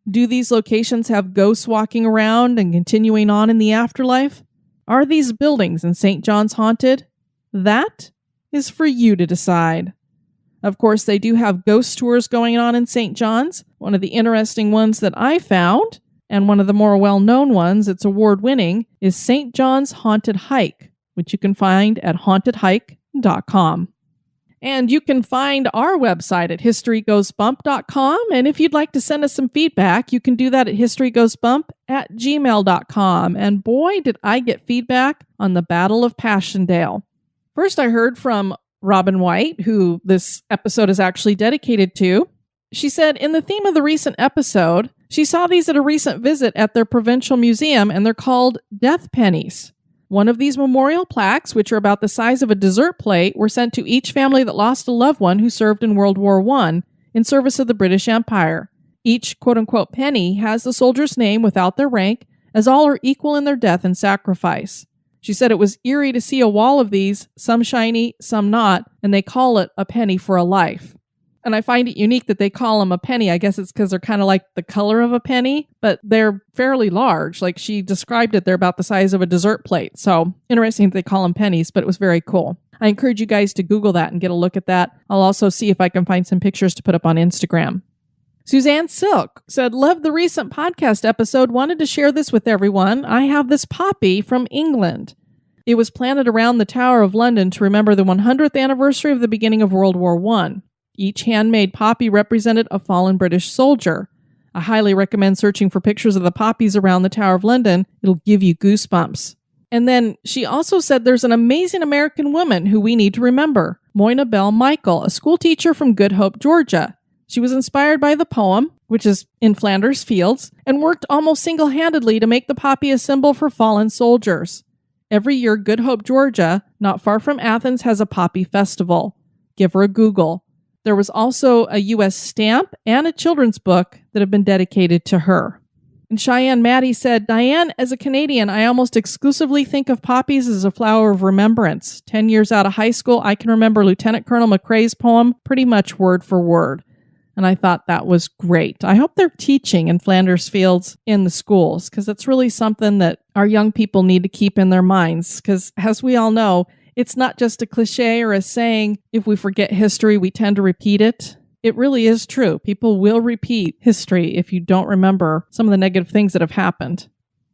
Do these locations have ghosts walking around and continuing on in the afterlife? Are these buildings in St. John's haunted? That is for you to decide. Of course, they do have ghost tours going on in St. John's. One of the interesting ones that I found, and one of the more well-known ones, it's award-winning, is St. John's Haunted Hike, which you can find at hauntedhike.com. And you can find our website at historygoesbump.com, and if you'd like to send us some feedback, you can do that at historygoesbump@gmail.com. And boy, did I get feedback on the Battle of Passchendaele. First, I heard from Robin White, who this episode is actually dedicated to. She said, in the theme of the recent episode, she saw these at a recent visit at their provincial museum, and they're called death pennies. One of these memorial plaques, which are about the size of a dessert plate, were sent to each family that lost a loved one who served in World War I in service of the British Empire. Each quote-unquote penny has the soldier's name without their rank, as all are equal in their death and sacrifice. She said it was eerie to see a wall of these, some shiny, some not, and they call it a penny for a life. And I find it unique that they call them a penny. I guess it's because they're kind of like the color of a penny, but they're fairly large. Like she described it, they're about the size of a dessert plate. So interesting that they call them pennies, but it was very cool. I encourage you guys to Google that and get a look at that. I'll also see if I can find some pictures to put up on Instagram. Suzanne Silk said, loved the recent podcast episode, wanted to share this with everyone. I have this poppy from England. It was planted around the Tower of London to remember the 100th anniversary of the beginning of World War I. Each handmade poppy represented a fallen British soldier. I highly recommend searching for pictures of the poppies around the Tower of London. It'll give you goosebumps. And then she also said there's an amazing American woman who we need to remember, Moyna Bell Michael, a school teacher from Good Hope, Georgia. She was inspired by the poem, which is in Flanders Fields, and worked almost single-handedly to make the poppy a symbol for fallen soldiers. Every year, Good Hope, Georgia, not far from Athens, has a poppy festival. Give her a Google. There was also a U.S. stamp and a children's book that have been dedicated to her. And Cheyenne Maddie said, Diane, as a Canadian, I almost exclusively think of poppies as a flower of remembrance. 10 years out of high school, I can remember Lieutenant Colonel McCrae's poem pretty much word for word. And I thought that was great. I hope they're teaching in Flanders Fields in the schools, because it's really something that our young people need to keep in their minds. Because as we all know, it's not just a cliche or a saying, if we forget history, we tend to repeat it. It really is true. People will repeat history if you don't remember some of the negative things that have happened.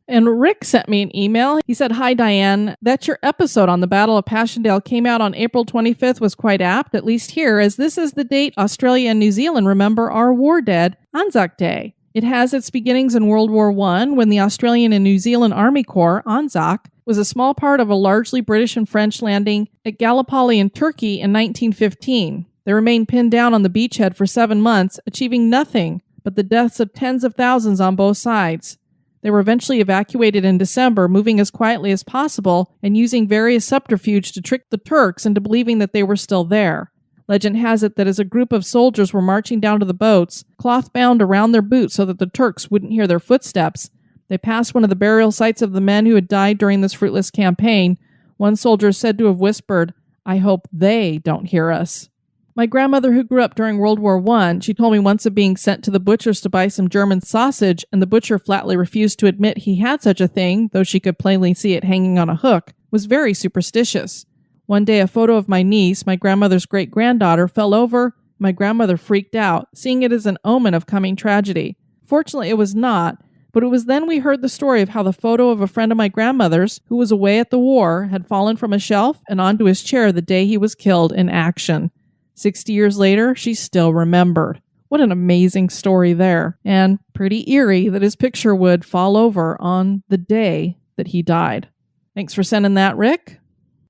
And Rick sent me an email. He said, "Hi, Diane. That your episode on the Battle of Passchendaele came out on April 25th was quite apt, at least here, as this is the date Australia and New Zealand remember our war dead, Anzac Day. It has its beginnings in World War I, when the Australian and New Zealand Army Corps, Anzac, was a small part of a largely British and French landing at Gallipoli in Turkey in 1915. They remained pinned down on the beachhead for 7 months, achieving nothing but the deaths of tens of thousands on both sides. They were eventually evacuated in December, moving as quietly as possible and using various subterfuge to trick the Turks into believing that they were still there. Legend has it that as a group of soldiers were marching down to the boats, cloth bound around their boots so that the Turks wouldn't hear their footsteps, they passed one of the burial sites of the men who had died during this fruitless campaign. One soldier is said to have whispered, 'I hope they don't hear us.' My grandmother, who grew up during World War I, she told me once of being sent to the butcher's to buy some German sausage, and the butcher flatly refused to admit he had such a thing, though she could plainly see it hanging on a hook, was very superstitious. One day, a photo of my niece, my grandmother's great-granddaughter, fell over. My grandmother freaked out, seeing it as an omen of coming tragedy. Fortunately, it was not, but it was then we heard the story of how the photo of a friend of my grandmother's, who was away at the war, had fallen from a shelf and onto his chair the day he was killed in action. 60 years later, she still remembered. What an amazing story there. And pretty eerie that his picture would fall over on the day that he died. Thanks for sending that, Rick.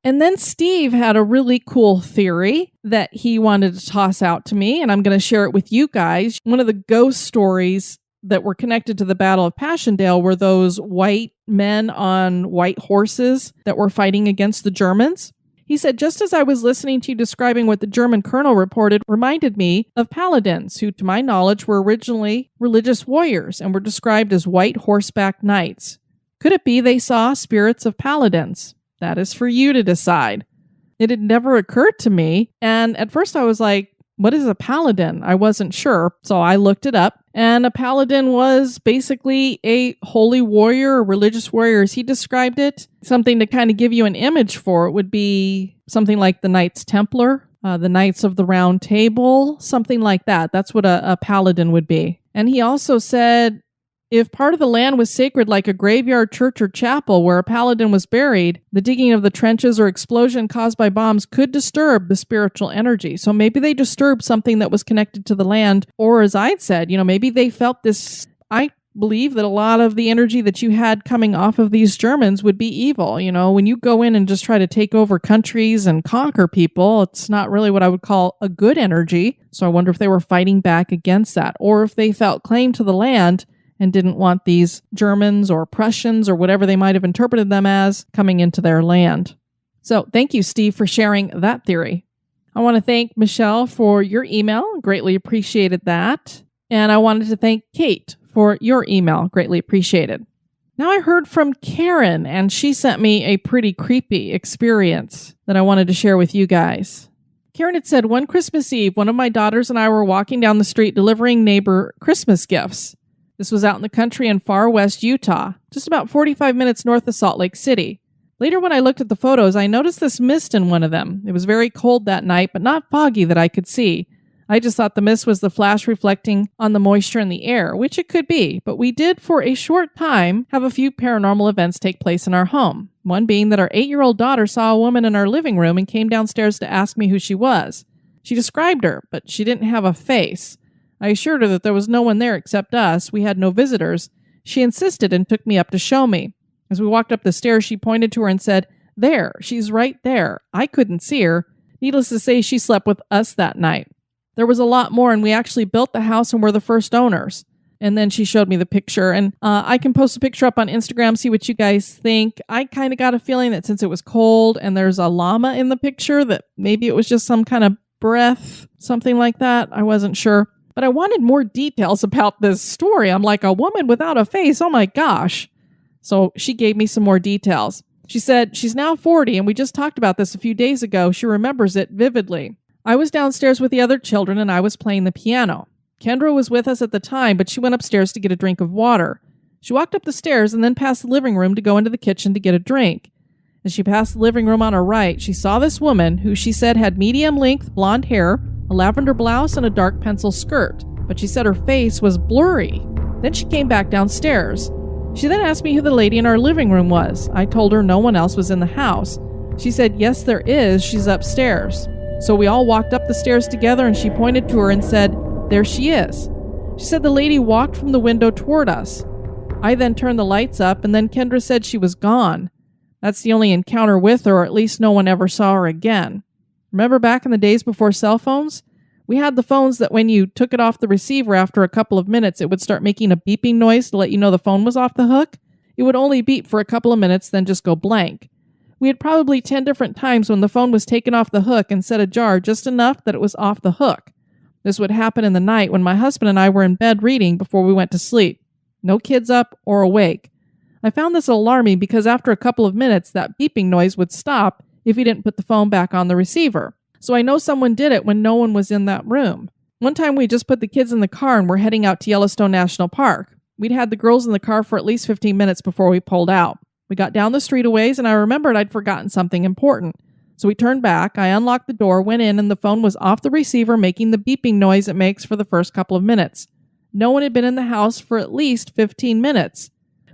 And then Steve had a really cool theory that he wanted to toss out to me, and I'm going to share it with you guys. One of the ghost stories that were connected to the Battle of Passchendaele were those white men on white horses that were fighting against the Germans. He said, just as I was listening to you describing what the German colonel reported reminded me of paladins, who, to my knowledge, were originally religious warriors and were described as white horseback knights. Could it be they saw spirits of paladins? That is for you to decide. It had never occurred to me, and at first I was like, what is a paladin? I wasn't sure, so I looked it up, and a paladin was basically a holy warrior or religious warrior, as he described it. Something to kind of give you an image for it would be something like the Knights Templar, the Knights of the Round Table, something like that. That's what a paladin would be. And he also said, if part of the land was sacred like a graveyard, church, or chapel where a paladin was buried, the digging of the trenches or explosion caused by bombs could disturb the spiritual energy. So maybe they disturbed something that was connected to the land, or as I'd said, maybe they felt this. I believe that a lot of the energy that you had coming off of these Germans would be evil. When you go in and just try to take over countries and conquer people, it's not really what I would call a good energy. So I wonder if they were fighting back against that, or if they felt claim to the land and didn't want these Germans or Prussians or whatever they might have interpreted them as coming into their land. So thank you, Steve, for sharing that theory. I want to thank Michelle for your email. Greatly appreciated that. And I wanted to thank Kate for your email. Greatly appreciated. Now I heard from Karen, and she sent me a pretty creepy experience that I wanted to share with you guys. Karen had said, one Christmas Eve, one of my daughters and I were walking down the street delivering neighbor Christmas gifts. This was out in the country in far west Utah, just about 45 minutes north of Salt Lake City. Later, when I looked at the photos, I noticed this mist in one of them. It was very cold that night, but not foggy that I could see. I just thought the mist was the flash reflecting on the moisture in the air, which it could be, but we did, for a short time, have a few paranormal events take place in our home. One being that our 8-year-old daughter saw a woman in our living room and came downstairs to ask me who she was. She described her, but she didn't have a face. I assured her that there was no one there except us. We had no visitors. She insisted and took me up to show me. As we walked up the stairs, she pointed to her and said, "There, she's right there." I couldn't see her. Needless to say, she slept with us that night. There was a lot more, and we actually built the house and were the first owners. And then she showed me the picture, and I can post a picture up on Instagram, see what you guys think. I kind of got a feeling that since it was cold and there's a llama in the picture, that maybe it was just some kind of breath, something like that. I wasn't sure. But I wanted more details about this story. I'm like, a woman without a face? Oh my gosh. So she gave me some more details. She said she's now 40, and we just talked about this a few days ago. She remembers it vividly. I was downstairs with the other children, and I was playing the piano. Kendra was with us at the time, but she went upstairs to get a drink of water. She walked up the stairs and then past the living room to go into the kitchen to get a drink. As she passed the living room on her right, she saw this woman who she said had medium-length blonde hair, a lavender blouse, and a dark pencil skirt, but she said her face was blurry. Then she came back downstairs. She then asked me who the lady in our living room was. I told her no one else was in the house. She said, yes, there is. She's upstairs. So we all walked up the stairs together and she pointed to her and said, there she is. She said the lady walked from the window toward us. I then turned the lights up and then Kendra said she was gone. That's the only encounter with her, or at least no one ever saw her again. Remember back in the days before cell phones? We had the phones that when you took it off the receiver after a couple of minutes, it would start making a beeping noise to let you know the phone was off the hook. It would only beep for a couple of minutes, then just go blank. We had probably 10 different times when the phone was taken off the hook and set ajar just enough that it was off the hook. This would happen in the night when my husband and I were in bed reading before we went to sleep. No kids up or awake. I found this alarming because after a couple of minutes, that beeping noise would stop if you didn't put the phone back on the receiver. So I know someone did it when no one was in that room. One time we just put the kids in the car and were heading out to Yellowstone National Park. We'd had the girls in the car for at least 15 minutes before we pulled out. We got down the street a ways and I remembered I'd forgotten something important. So we turned back, I unlocked the door, went in, and the phone was off the receiver making the beeping noise it makes for the first couple of minutes. No one had been in the house for at least 15 minutes.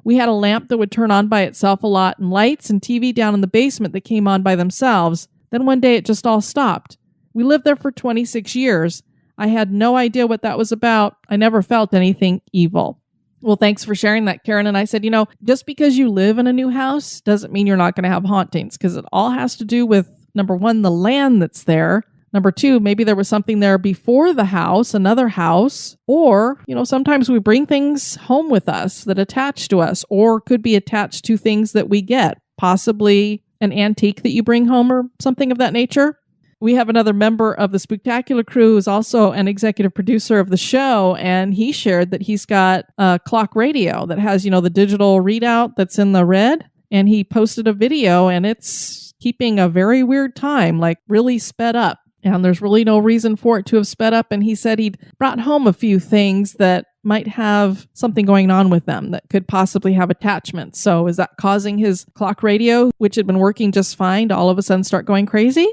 We had a lamp that would turn on by itself a lot and lights and TV down in the basement that came on by themselves. Then one day it just all stopped. We lived there for 26 years. I had no idea what that was about. I never felt anything evil. Well, thanks for sharing that, Karen. And I said, just because you live in a new house doesn't mean you're not going to have hauntings, because it all has to do with, number one, the land that's there. Number two, maybe there was something there before the house, another house, or, sometimes we bring things home with us that attach to us or could be attached to things that we get, possibly an antique that you bring home or something of that nature. We have another member of the Spooktacular crew who's also an executive producer of the show, and he shared that he's got a clock radio that has, the digital readout that's in the red, and he posted a video, and it's keeping a very weird time, like really sped up. And there's really no reason for it to have sped up. And he said he'd brought home a few things that might have something going on with them that could possibly have attachments. So is that causing his clock radio, which had been working just fine, to all of a sudden start going crazy?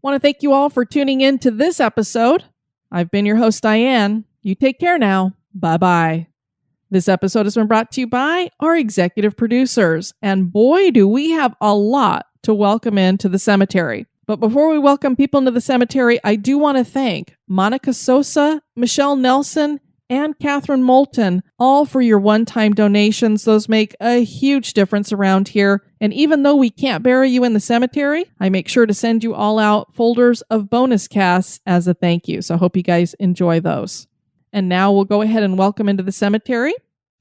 Want to thank you all for tuning in to this episode. I've been your host, Diane. You take care now. Bye-bye. This episode has been brought to you by our executive producers. And boy, do we have a lot to welcome into the cemetery. But before we welcome people into the cemetery, I do want to thank Monica Sosa, Michelle Nelson, and Catherine Moulton, all for your one-time donations. Those make a huge difference around here. And even though we can't bury you in the cemetery, I make sure to send you all out folders of bonus casts as a thank you. So I hope you guys enjoy those. And now we'll go ahead and welcome into the cemetery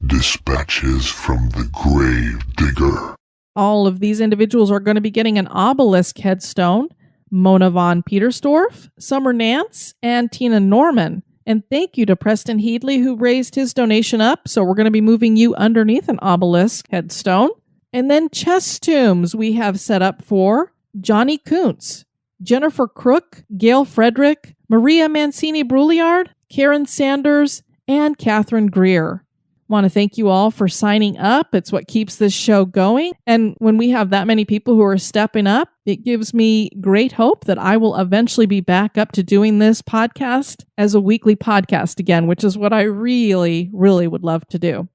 Dispatches from the Grave Digger. All of these individuals are going to be getting an obelisk headstone. Mona von Petersdorf, Summer Nance, and Tina Norman. And thank you to Preston Headley, who raised his donation up. So we're going to be moving you underneath an obelisk headstone. And then chest tombs we have set up for Johnny Kuntz, Jennifer Crook, Gail Frederick, Maria Mancini Brouillard, Karen Sanders, and Catherine Greer. Want to thank you all for signing up. It's what keeps this show going. And when we have that many people who are stepping up, it gives me great hope that I will eventually be back up to doing this podcast as a weekly podcast again, which is what I really, really would love to do.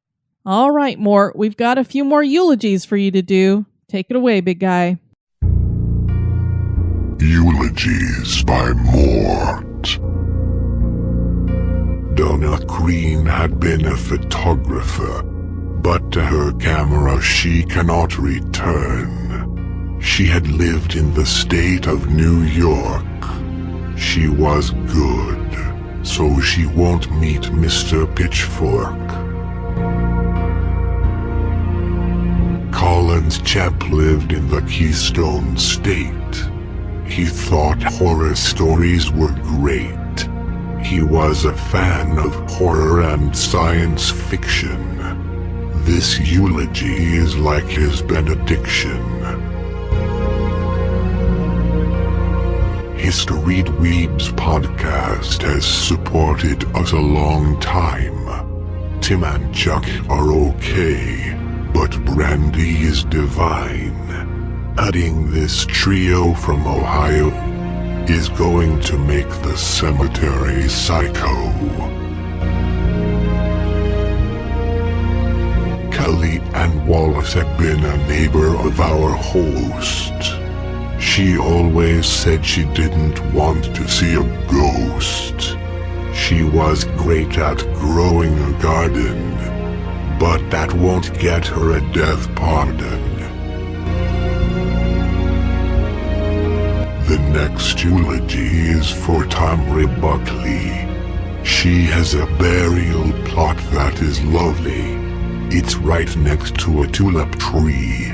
All right, Mort, we've got a few more eulogies for you to do. Take it away, big guy. Eulogies by Mort. Donna Green had been a photographer, but to her camera she cannot return. She had Lived in the state of New York. She was good, so she won't meet Mr. Pitchfork. Collins Chepp lived in the Keystone State. He thought horror stories were great. He was a fan of horror and science fiction. This eulogy is like his benediction. History Dweebs podcast has supported us a long time. Tim and Chuck are okay, but Brandy is divine. Adding this trio from Ohio is going to make the cemetery psycho. Kelly and Wallace have been a neighbor of our host. She always said she didn't want to see a ghost. She was great at growing a garden, but that won't get her a death pardon. The next eulogy is for Tamra Buckley. She has a burial plot that is lovely. It's right next to a tulip tree,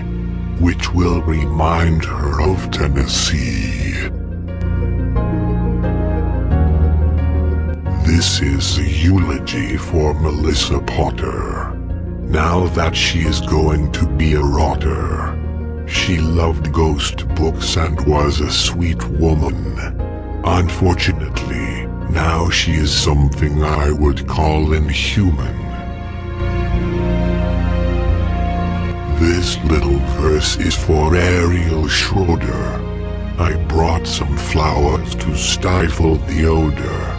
which will remind her of Tennessee. This is a eulogy for Melissa Potter. Now that she is going to be a rotter. She loved ghost books and was a sweet woman. Unfortunately, now she is something I would call inhuman. This little verse is for Ariel Schroeder. I brought some flowers to stifle the odor.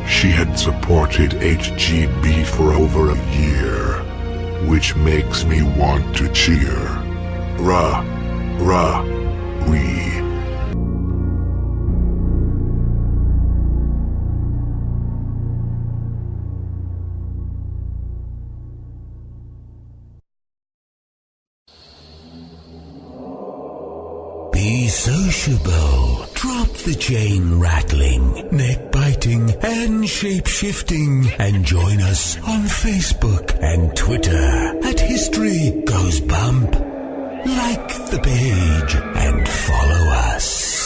She had supported HGB for over a year, which makes me want to cheer. Rah, rah, wee. Be sociable. Drop the chain rattling, neck biting, and shape shifting, and join us on Facebook and Twitter at History Goes Bump. Like the page and follow us.